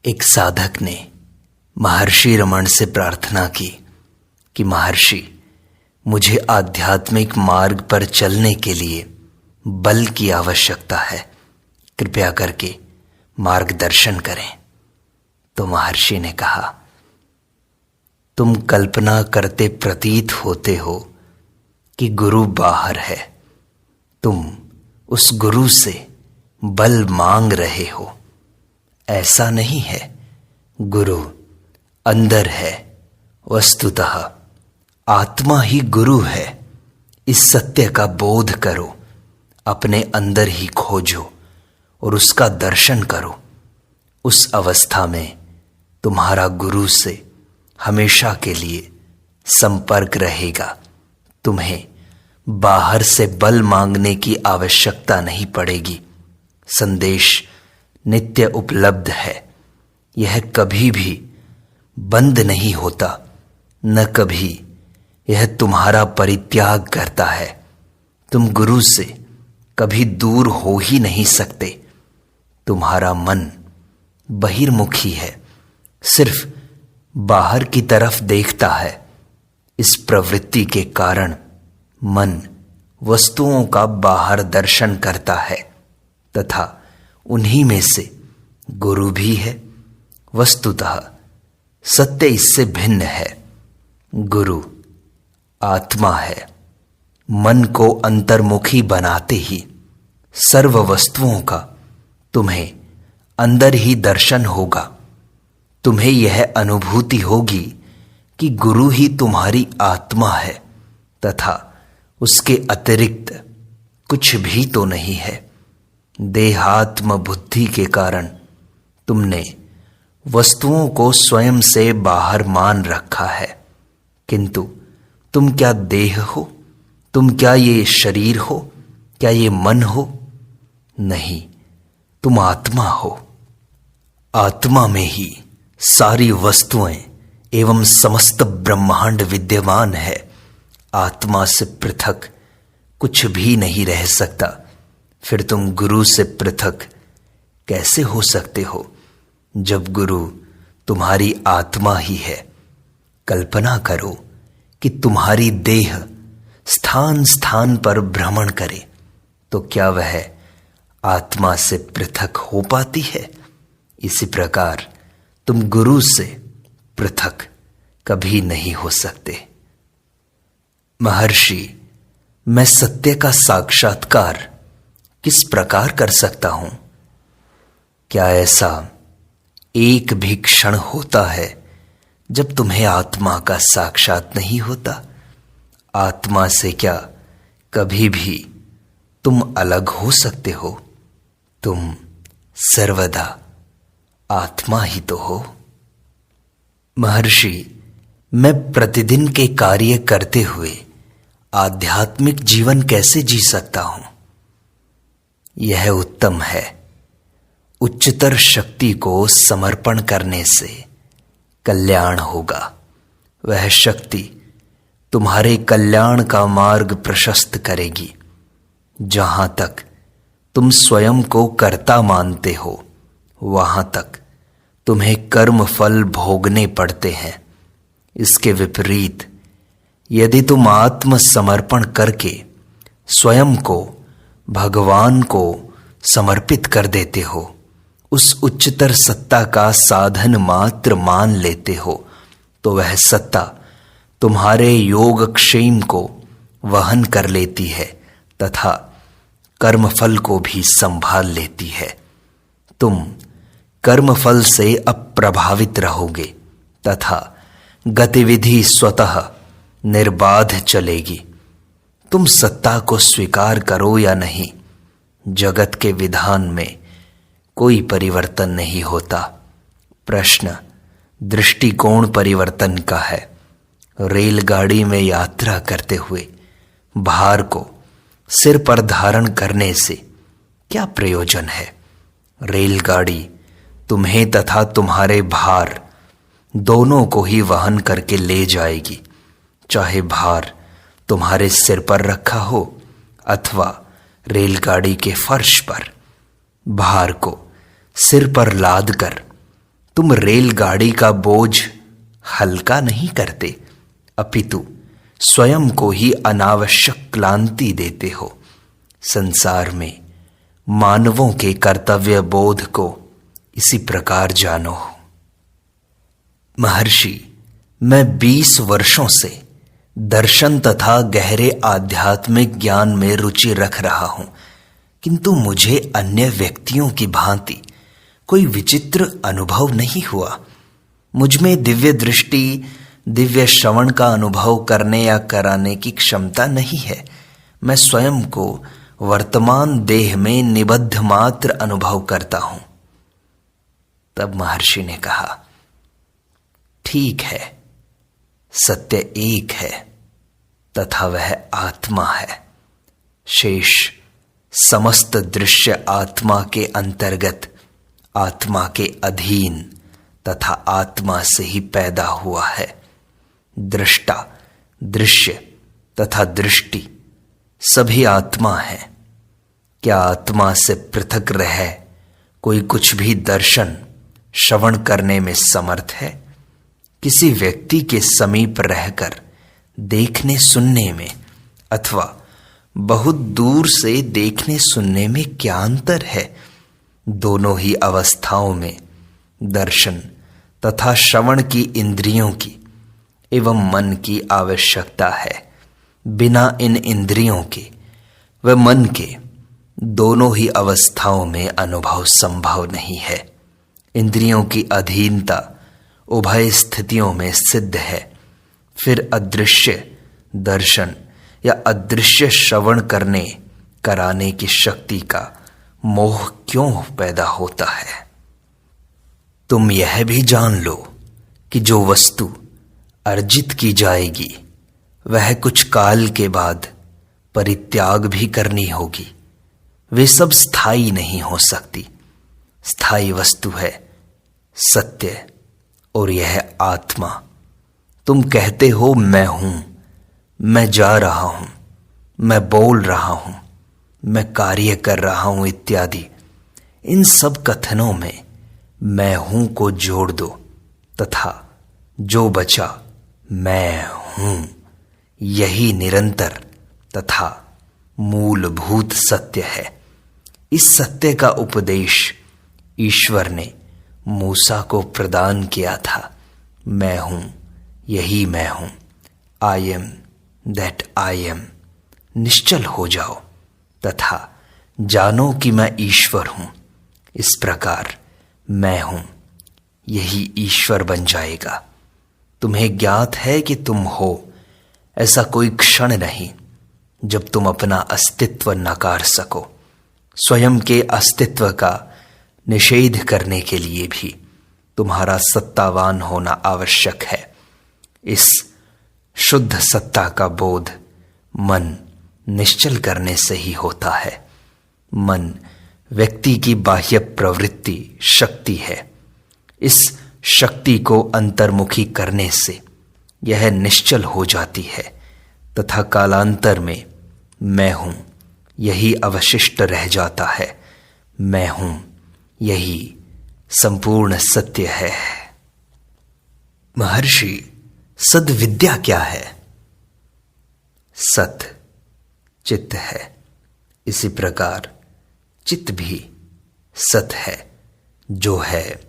एक साधक ने महर्षि रमण से प्रार्थना की कि महर्षि, मुझे आध्यात्मिक मार्ग पर चलने के लिए बल की आवश्यकता है, कृपया करके मार्गदर्शन करें। तो महर्षि ने कहा, तुम कल्पना करते प्रतीत होते हो कि गुरु बाहर है, तुम उस गुरु से बल मांग रहे हो। ऐसा नहीं है, गुरु अंदर है। वस्तुतः आत्मा ही गुरु है। इस सत्य का बोध करो, अपने अंदर ही खोजो और उसका दर्शन करो। उस अवस्था में तुम्हारा गुरु से हमेशा के लिए संपर्क रहेगा। तुम्हें बाहर से बल मांगने की आवश्यकता नहीं पड़ेगी। संदेश नित्य उपलब्ध है। यह कभी भी बंद नहीं होता, न कभी यह तुम्हारा परित्याग करता है। तुम गुरु से कभी दूर हो ही नहीं सकते। तुम्हारा मन बहिर्मुखी है, सिर्फ बाहर की तरफ देखता है। इस प्रवृत्ति के कारण मन वस्तुओं का बाहर दर्शन करता है तथा उन्हीं में से गुरु भी है। वस्तुतः सत्य इससे भिन्न है। गुरु आत्मा है। मन को अंतर्मुखी बनाते ही सर्व वस्तुओं का तुम्हें अंदर ही दर्शन होगा। तुम्हें यह अनुभूति होगी कि गुरु ही तुम्हारी आत्मा है तथा उसके अतिरिक्त कुछ भी तो नहीं है। देहात्म बुद्धि के कारण तुमने वस्तुओं को स्वयं से बाहर मान रखा है, किंतु तुम क्या देह हो? तुम क्या ये शरीर हो? क्या ये मन हो? नहीं, तुम आत्मा हो। आत्मा में ही सारी वस्तुएं एवं समस्त ब्रह्मांड विद्यमान है। आत्मा से पृथक कुछ भी नहीं रह सकता। फिर तुम गुरु से पृथक कैसे हो सकते हो, जब गुरु तुम्हारी आत्मा ही है? कल्पना करो कि तुम्हारी देह स्थान स्थान पर भ्रमण करे, तो क्या वह आत्मा से पृथक हो पाती है? इसी प्रकार तुम गुरु से पृथक कभी नहीं हो सकते। महर्षि, मैं सत्य का साक्षात्कार किस प्रकार कर सकता हूं? क्या ऐसा एक भी क्षण होता है जब तुम्हें आत्मा का साक्षात नहीं होता? आत्मा से क्या कभी भी तुम अलग हो सकते हो? तुम सर्वदा आत्मा ही तो हो। महर्षि, मैं प्रतिदिन के कार्य करते हुए आध्यात्मिक जीवन कैसे जी सकता हूं? यह उत्तम है। उच्चतर शक्ति को समर्पण करने से कल्याण होगा। वह शक्ति तुम्हारे कल्याण का मार्ग प्रशस्त करेगी। जहां तक तुम स्वयं को कर्ता मानते हो, वहां तक तुम्हें कर्म फल भोगने पड़ते हैं। इसके विपरीत यदि तुम आत्मसमर्पण करके स्वयं को भगवान को समर्पित कर देते हो, उस उच्चतर सत्ता का साधन मात्र मान लेते हो, तो वह सत्ता तुम्हारे योगक्षेम को वहन कर लेती है तथा कर्मफल को भी संभाल लेती है। तुम कर्मफल से अप्रभावित रहोगे तथा गतिविधि स्वतः निर्बाध चलेगी। तुम सत्ता को स्वीकार करो या नहीं, जगत के विधान में कोई परिवर्तन नहीं होता। प्रश्न दृष्टिकोण परिवर्तन का है। रेलगाड़ी में यात्रा करते हुए भार को सिर पर धारण करने से क्या प्रयोजन है? रेलगाड़ी तुम्हें तथा तुम्हारे भार दोनों को ही वहन करके ले जाएगी, चाहे भार तुम्हारे सिर पर रखा हो अथवा रेलगाड़ी के फर्श पर। भार को सिर पर लाद कर तुम रेलगाड़ी का बोझ हल्का नहीं करते, अपितु स्वयं को ही अनावश्यक क्लांति देते हो। संसार में मानवों के कर्तव्य बोध को इसी प्रकार जानो। महर्षि, मैं 20 वर्षों से दर्शन तथा गहरे आध्यात्मिक ज्ञान में रुचि रख रहा हूं, किंतु मुझे अन्य व्यक्तियों की भांति कोई विचित्र अनुभव नहीं हुआ। मुझ में दिव्य दृष्टि, दिव्य श्रवण का अनुभव करने या कराने की क्षमता नहीं है। मैं स्वयं को वर्तमान देह में निबद्ध मात्र अनुभव करता हूं। तब महर्षि ने कहा, ठीक है, सत्य एक है तथा वह आत्मा है। शेष समस्त दृश्य आत्मा के अंतर्गत, आत्मा के अधीन तथा आत्मा से ही पैदा हुआ है। दृष्टा, दृश्य तथा दृष्टि सभी आत्मा है। क्या आत्मा से पृथक रह कोई कुछ भी दर्शन श्रवण करने में समर्थ है? किसी व्यक्ति के समीप रहकर देखने सुनने में अथवा बहुत दूर से देखने सुनने में क्या अंतर है? दोनों ही अवस्थाओं में दर्शन तथा श्रवण की इंद्रियों की एवं मन की आवश्यकता है। बिना इन इंद्रियों के व मन के दोनों ही अवस्थाओं में अनुभव संभव नहीं है। इंद्रियों की अधीनता उभय स्थितियों में सिद्ध है। फिर अदृश्य दर्शन या अदृश्य श्रवण करने कराने की शक्ति का मोह क्यों पैदा होता है? तुम यह भी जान लो कि जो वस्तु अर्जित की जाएगी वह कुछ काल के बाद परित्याग भी करनी होगी। वे सब स्थायी नहीं हो सकती। स्थायी वस्तु है सत्य और यह आत्मा। तुम कहते हो मैं हूं, मैं जा रहा हूं, मैं बोल रहा हूं, मैं कार्य कर रहा हूं इत्यादि। इन सब कथनों में मैं हूं को जोड़ दो तथा जो बचा मैं हूं, यही निरंतर तथा मूलभूत सत्य है। इस सत्य का उपदेश ईश्वर ने मूसा को प्रदान किया था। मैं हूं, यही मैं हूं। I am that I am. निश्चल हो जाओ तथा जानो कि मैं ईश्वर हूं। इस प्रकार मैं हूं, यही ईश्वर बन जाएगा। तुम्हें ज्ञात है कि तुम हो, ऐसा कोई क्षण नहीं जब तुम अपना अस्तित्व नकार सको। स्वयं के अस्तित्व का निषेध करने के लिए भी तुम्हारा सत्तावान होना आवश्यक है। इस शुद्ध सत्ता का बोध मन निश्चल करने से ही होता है। मन व्यक्ति की बाह्य प्रवृत्ति शक्ति है। इस शक्ति को अंतर्मुखी करने से यह निश्चल हो जाती है तथा कालांतर में मैं हूं, यही अवशिष्ट रह जाता है। मैं हूं, यही संपूर्ण सत्य है। महर्षि, सद्विद्या क्या है? सत चित्त है। इसी प्रकार चित्त भी सत है। जो है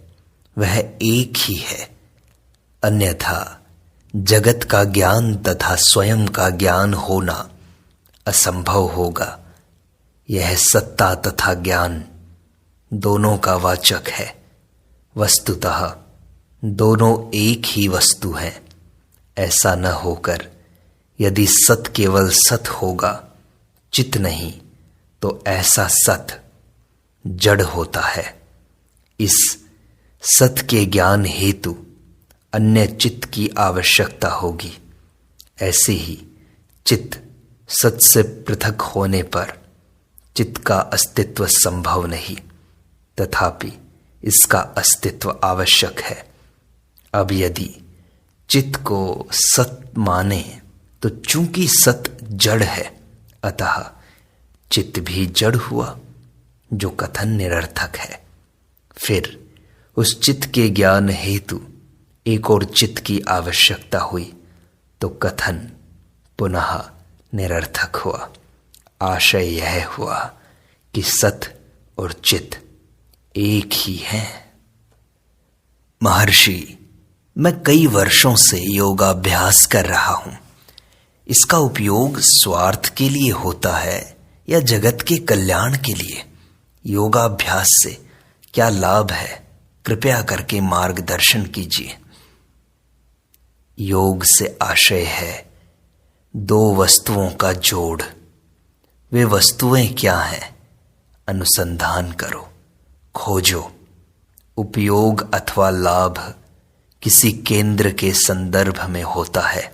वह एक ही है। अन्यथा जगत का ज्ञान तथा स्वयं का ज्ञान होना असंभव होगा। यह सत्ता तथा ज्ञान दोनों का वाचक है। वस्तुतः दोनों एक ही वस्तु है। ऐसा न होकर यदि सत केवल सत होगा, चित नहीं, तो ऐसा सत जड़ होता है। इस सत के ज्ञान हेतु अन्य चित्त की आवश्यकता होगी। ऐसे ही चित्त सत से पृथक होने पर चित्त का अस्तित्व संभव नहीं, तथापि इसका अस्तित्व आवश्यक है। अब यदि चित्त को सत माने तो चूंकि सत जड़ है, अतः चित्त भी जड़ हुआ, जो कथन निरर्थक है। फिर उस चित्त के ज्ञान हेतु एक और चित्त की आवश्यकता हुई तो कथन पुनः निरर्थक हुआ। आशय यह हुआ कि सत और चित्त एक ही हैं। महर्षि, मैं कई वर्षों से योगाभ्यास कर रहा हूं। इसका उपयोग स्वार्थ के लिए होता है या जगत के कल्याण के लिए? योगाभ्यास से क्या लाभ है? कृपया करके मार्गदर्शन कीजिए। योग से आशय है दो वस्तुओं का जोड़। वे वस्तुएं क्या हैं? अनुसंधान करो, खोजो। उपयोग अथवा लाभ किसी केंद्र के संदर्भ में होता है।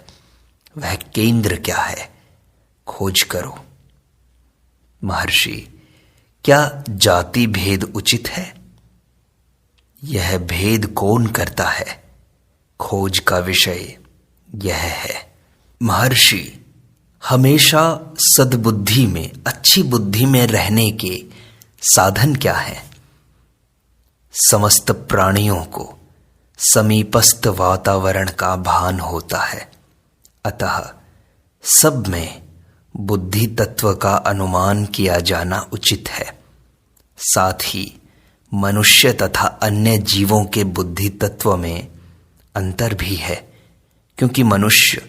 वह केंद्र क्या है? खोज करो। महर्षि, क्या जाति भेद उचित है? यह भेद कौन करता है? खोज का विषय यह है। महर्षि, हमेशा सद्बुद्धि में, अच्छी बुद्धि में रहने के साधन क्या है? समस्त प्राणियों को समीपस्थ वातावरण का भान होता है, अतः सब में बुद्धि तत्व का अनुमान किया जाना उचित है। साथ ही मनुष्य तथा अन्य जीवों के बुद्धि तत्व में अंतर भी है, क्योंकि मनुष्य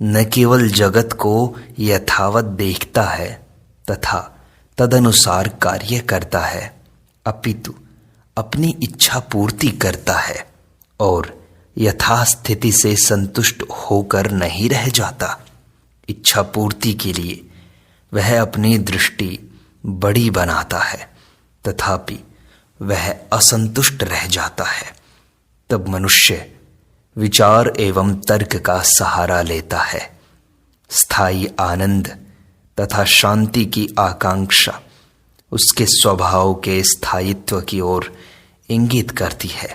न केवल जगत को यथावत देखता है तथा तदनुसार कार्य करता है, अपितु अपनी इच्छा पूर्ति करता है और यथास्थिति से संतुष्ट होकर नहीं रह जाता। इच्छा पूर्ति के लिए वह अपनी दृष्टि बड़ी बनाता है, तथापि वह असंतुष्ट रह जाता है। तब मनुष्य विचार एवं तर्क का सहारा लेता है। स्थायी आनंद तथा शांति की आकांक्षा उसके स्वभाव के स्थायित्व की ओर इंगित करती है।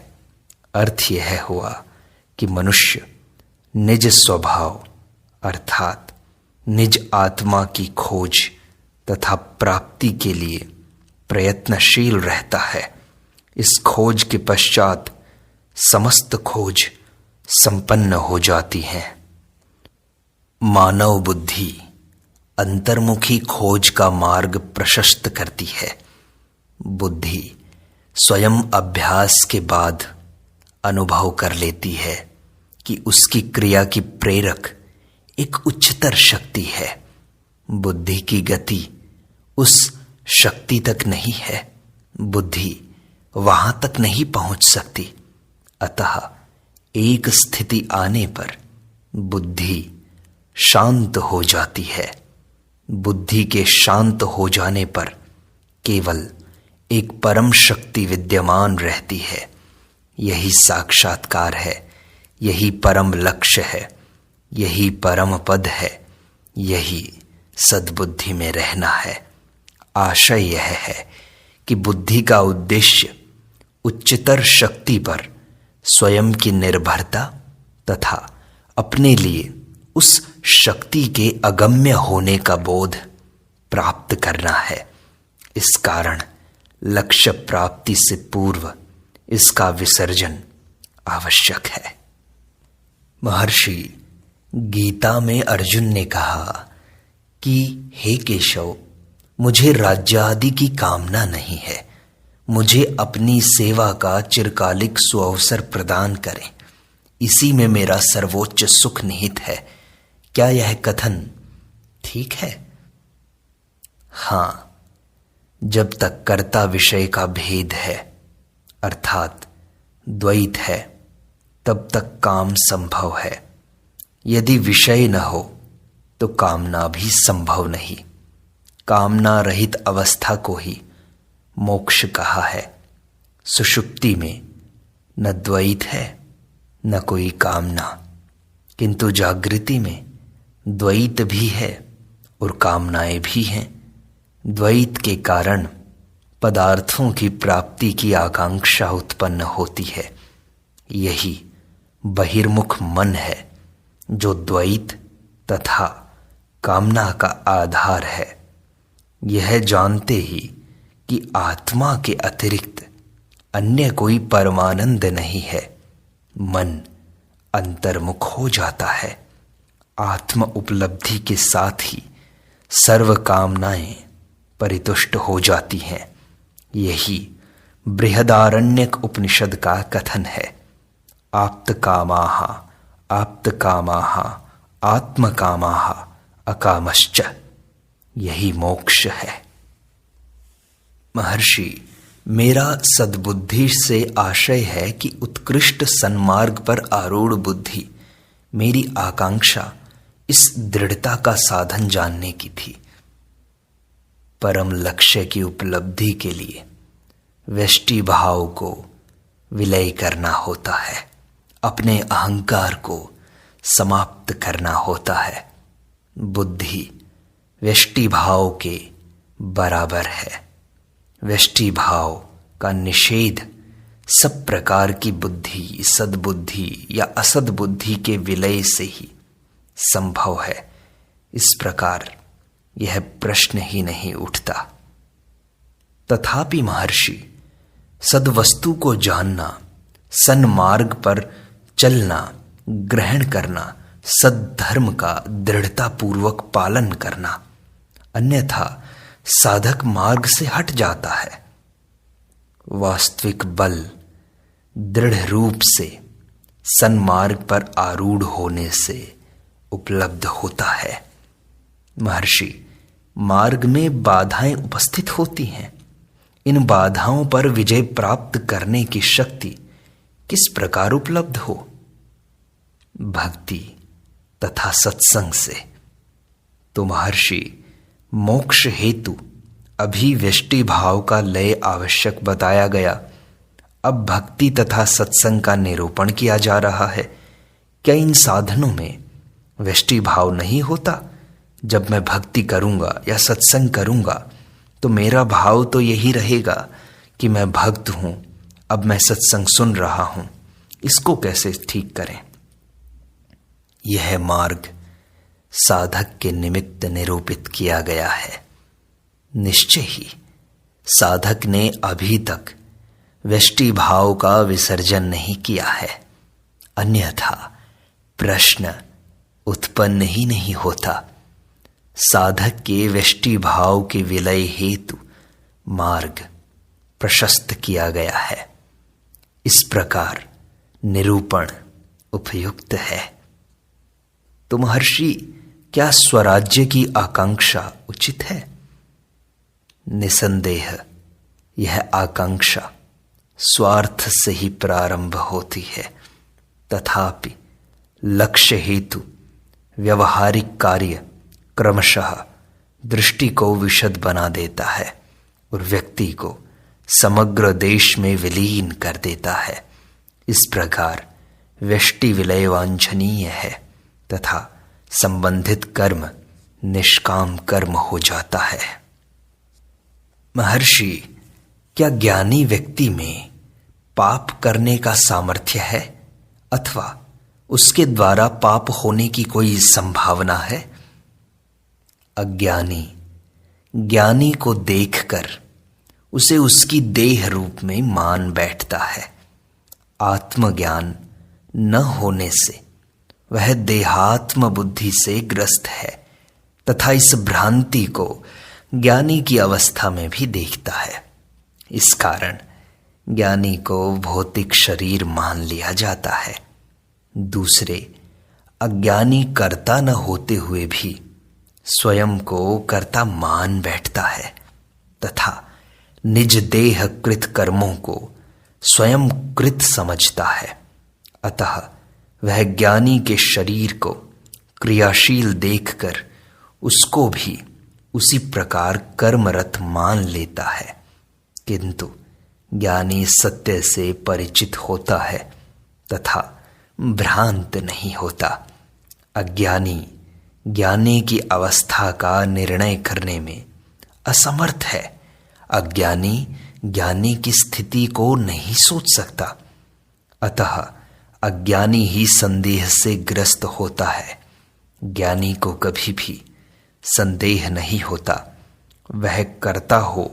अर्थ यह हुआ कि मनुष्य निज स्वभाव अर्थात निज आत्मा की खोज तथा प्राप्ति के लिए प्रयत्नशील रहता है। इस खोज के पश्चात समस्त खोज संपन्न हो जाती है। मानव बुद्धि अंतर्मुखी खोज का मार्ग प्रशस्त करती है। बुद्धि स्वयं अभ्यास के बाद अनुभव कर लेती है कि उसकी क्रिया की प्रेरक एक उच्चतर शक्ति है। बुद्धि की गति उस शक्ति तक नहीं है, बुद्धि वहां तक नहीं पहुंच सकती। अतः एक स्थिति आने पर बुद्धि शांत हो जाती है। बुद्धि के शांत हो जाने पर केवल एक परम शक्ति विद्यमान रहती है। यही साक्षात्कार है, यही परम लक्ष्य है, यही परम पद है, यही सद्बुद्धि में रहना है। आशय यह है कि बुद्धि का उद्देश्य उच्चतर शक्ति पर स्वयं की निर्भरता तथा अपने लिए उस शक्ति के अगम्य होने का बोध प्राप्त करना है। इस कारण लक्ष्य प्राप्ति से पूर्व इसका विसर्जन आवश्यक है। महर्षि, गीता में अर्जुन ने कहा कि हे केशव, मुझे राज्य आदि की कामना नहीं है। मुझे अपनी सेवा का चिरकालिक सुअवसर प्रदान करें, इसी में मेरा सर्वोच्च सुख निहित है। क्या यह कथन ठीक है? हाँ, जब तक कर्ता विषय का भेद है अर्थात द्वैत है, तब तक काम संभव है। यदि विषय न हो तो कामना भी संभव नहीं। कामना रहित अवस्था को ही मोक्ष कहा है। सुषुप्ति में न द्वैत है न कोई कामना, किंतु जागृति में द्वैत भी है और कामनाएं भी हैं। द्वैत के कारण पदार्थों की प्राप्ति की आकांक्षा उत्पन्न होती है। यही बहिर्मुख मन है जो द्वैत तथा कामना का आधार है। यह जानते ही कि आत्मा के अतिरिक्त अन्य कोई परमानंद नहीं है। मन अंतर्मुख हो जाता है। आत्म उपलब्धि के साथ ही सर्व कामनाएं परितुष्ट हो जाती हैं। यही बृहदारण्यक उपनिषद का कथन है। आप्तकामाः आप्तकामाः आत्मकामाः अकामश्च। यही मोक्ष है। महर्षि, मेरा सद्बुद्धि से आशय है कि उत्कृष्ट सन्मार्ग पर आरूढ़ बुद्धि मेरी आकांक्षा इस दृढ़ता का साधन जानने की थी। परम लक्ष्य की उपलब्धि के लिए व्यष्टि भाव को विलय करना होता है, अपने अहंकार को समाप्त करना होता है। बुद्धि व्यष्टि भाव के बराबर है। व्यष्टि भाव का निषेध सब प्रकार की बुद्धि, सद्बुद्धि या असद्बुद्धि के विलय से ही संभव है। इस प्रकार यह प्रश्न ही नहीं उठता। तथापि महर्षि, सद्वस्तु को जानना, सन्मार्ग पर चलना, ग्रहण करना, सद्धर्म का दृढ़ता पूर्वक पालन करना, अन्यथा साधक मार्ग से हट जाता है। वास्तविक बल दृढ़ रूप से सन्मार्ग पर आरूढ़ होने से उपलब्ध होता है। महर्षि, मार्ग में बाधाएं उपस्थित होती हैं। इन बाधाओं पर विजय प्राप्त करने की शक्ति किस प्रकार उपलब्ध हो? भक्ति तथा सत्संग से। तो महर्षि, मोक्ष हेतु अभी व्यष्टि भाव का लय आवश्यक बताया गया। अब भक्ति तथा सत्संग का निरूपण किया जा रहा है। क्या इन साधनों में व्यष्टि भाव नहीं होता? जब मैं भक्ति करूंगा या सत्संग करूंगा तो मेरा भाव तो यही रहेगा कि मैं भक्त हूं, अब मैं सत्संग सुन रहा हूं। इसको कैसे ठीक करें? यह मार्ग साधक के निमित्त निरूपित किया गया है। निश्चय ही साधक ने अभी तक व्यष्टि भाव का विसर्जन नहीं किया है, अन्यथा प्रश्न उत्पन्न ही नहीं होता। साधक के व्यष्टि भाव के विलय हेतु मार्ग प्रशस्त किया गया है। इस प्रकार निरूपण उपयुक्त है। तो महर्षि, क्या स्वराज्य की आकांक्षा उचित है? निसंदेह यह आकांक्षा स्वार्थ से ही प्रारंभ होती है, तथापि लक्ष्य हेतु व्यवहारिक कार्य क्रमशः दृष्टि को विशद बना देता है और व्यक्ति को समग्र देश में विलीन कर देता है। इस प्रकार व्यष्टि विलय वांछनीय है तथा संबंधित कर्म निष्काम कर्म हो जाता है। महर्षि, क्या ज्ञानी व्यक्ति में पाप करने का सामर्थ्य है अथवा उसके द्वारा पाप होने की कोई संभावना है? अज्ञानी ज्ञानी को देखकर उसे उसकी देह रूप में मान बैठता है। आत्मज्ञान न होने से वह देहात्म बुद्धि से ग्रस्त है तथा इस भ्रांति को ज्ञानी की अवस्था में भी देखता है। इस कारण ज्ञानी को भौतिक शरीर मान लिया जाता है। दूसरे अज्ञानी कर्ता न होते हुए भी स्वयं को कर्ता मान बैठता है तथा निज देह कृत कर्मों को स्वयं कृत समझता है। अतः वह ज्ञानी के शरीर को क्रियाशील देखकर उसको भी उसी प्रकार कर्मरत मान लेता है, किंतु ज्ञानी सत्य से परिचित होता है तथा भ्रांत नहीं होता। अज्ञानी ज्ञानी की अवस्था का निर्णय करने में असमर्थ है। अज्ञानी ज्ञानी की स्थिति को नहीं सोच सकता, अतः अज्ञानी ही संदेह से ग्रस्त होता है। ज्ञानी को कभी भी संदेह नहीं होता। वह करता हो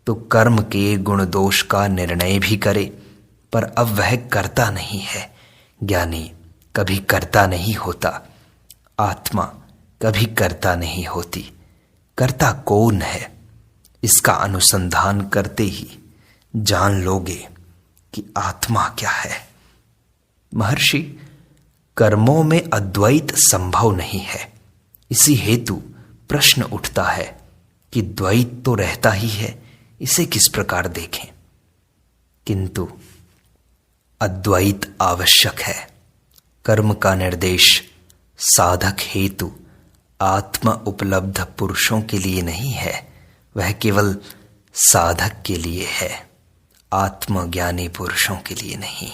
तो कर्म के गुण दोष का निर्णय भी करे, पर अब वह करता नहीं है। ज्ञानी कभी करता नहीं होता, आत्मा कभी करता नहीं होती। करता कौन है, इसका अनुसंधान करते ही जान लोगे कि आत्मा क्या है। महर्षि, कर्मों में अद्वैत संभव नहीं है। इसी हेतु प्रश्न उठता है कि द्वैत तो रहता ही है, इसे किस प्रकार देखें। किंतु अद्वैत आवश्यक है। कर्म का निर्देश साधक हेतु आत्म उपलब्ध पुरुषों के लिए नहीं है, वह केवल साधक के लिए है, आत्मज्ञानी पुरुषों के लिए नहीं।